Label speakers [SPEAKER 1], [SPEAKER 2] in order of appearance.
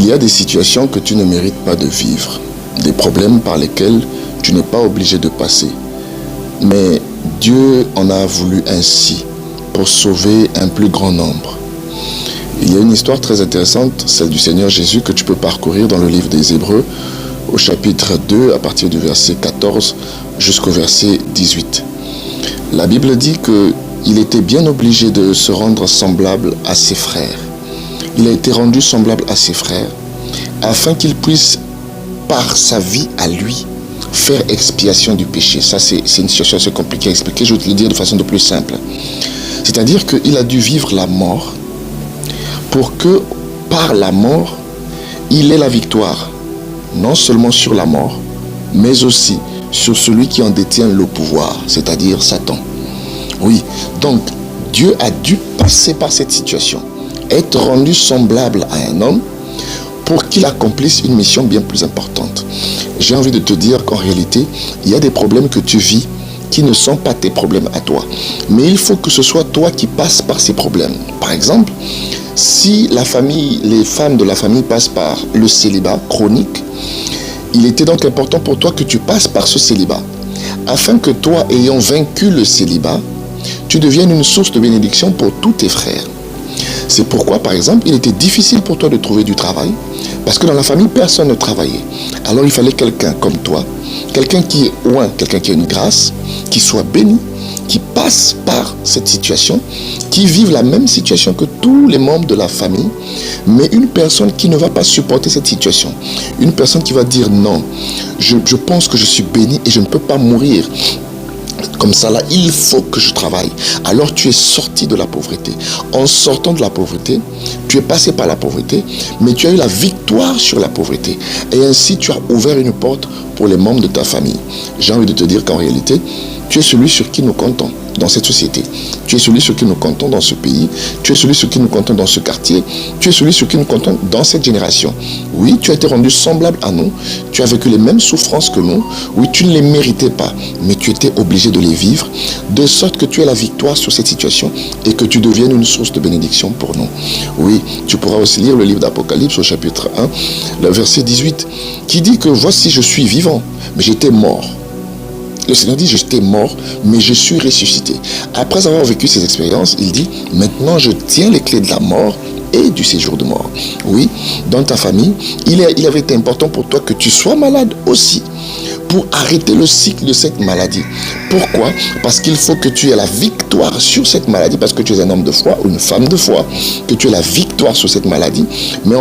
[SPEAKER 1] Il y a des situations que tu ne mérites pas de vivre, des problèmes par lesquels tu n'es pas obligé de passer. Mais Dieu en a voulu ainsi pour sauver un plus grand nombre. Il y a une histoire très intéressante, celle du Seigneur Jésus, que tu peux parcourir dans le livre des Hébreux, au chapitre 2, à partir du verset 14 jusqu'au verset 18. La Bible dit qu'il était bien obligé de se rendre semblable à ses frères. Il a été rendu semblable à ses frères afin qu'il puisse, par sa vie à lui, faire expiation du péché. Ça, c'est une situation assez compliquée à expliquer. Je vais te le dire de façon de plus simple. C'est-à-dire qu'il a dû vivre la mort pour que, par la mort, il ait la victoire. Non seulement sur la mort, mais aussi sur celui qui en détient le pouvoir, c'est-à-dire Satan. Oui, donc Dieu a dû passer par cette situation, être rendu semblable à un homme pour qu'il accomplisse une mission bien plus importante. J'ai envie de te dire qu'en réalité, il y a des problèmes que tu vis qui ne sont pas tes problèmes à toi. Mais il faut que ce soit toi qui passes par ces problèmes. Par exemple, si les femmes de la famille passent par le célibat chronique, il était donc important pour toi que tu passes par ce célibat, afin que toi, ayant vaincu le célibat, tu deviennes une source de bénédiction pour tous tes frères. C'est pourquoi, par exemple, il était difficile pour toi de trouver du travail, parce que dans la famille, personne ne travaillait. Alors il fallait quelqu'un comme toi, quelqu'un qui est oint, quelqu'un qui a une grâce, qui soit béni, qui passe par cette situation, qui vive la même situation que tous les membres de la famille, mais une personne qui ne va pas supporter cette situation. Une personne qui va dire non, je pense que je suis béni et je ne peux pas mourir. Comme ça, là, il faut que je travaille. Alors tu es sorti de la pauvreté. En sortant de la pauvreté, tu es passé par la pauvreté, mais tu as eu la victoire sur la pauvreté. Et ainsi, tu as ouvert une porte pour les membres de ta famille. J'ai envie de te dire qu'en réalité, tu es celui sur qui nous comptons dans cette société. Tu es celui sur qui nous comptons dans ce pays. Tu es celui sur qui nous comptons dans ce quartier. Tu es celui sur qui nous comptons dans cette génération. Oui, tu as été rendu semblable à nous. Tu as vécu les mêmes souffrances que nous. Oui, tu ne les méritais pas, mais tu étais obligé de les vivre, de sorte que tu aies la victoire sur cette situation et que tu deviennes une source de bénédiction pour nous. Oui, tu pourras aussi lire le livre d'Apocalypse au chapitre 1, le verset 18, qui dit que voici, je suis vivant, mais j'étais mort. Le Seigneur dit, j'étais mort, mais je suis ressuscité. Après avoir vécu ces expériences, il dit, maintenant je tiens les clés de la mort et du séjour de mort. Oui, dans ta famille, il avait été important pour toi que tu sois malade aussi, pour arrêter le cycle de cette maladie. Pourquoi? Parce qu'il faut que tu aies la victoire sur cette maladie, parce que tu es un homme de foi ou une femme de foi, que tu aies la victoire sur cette maladie. Mais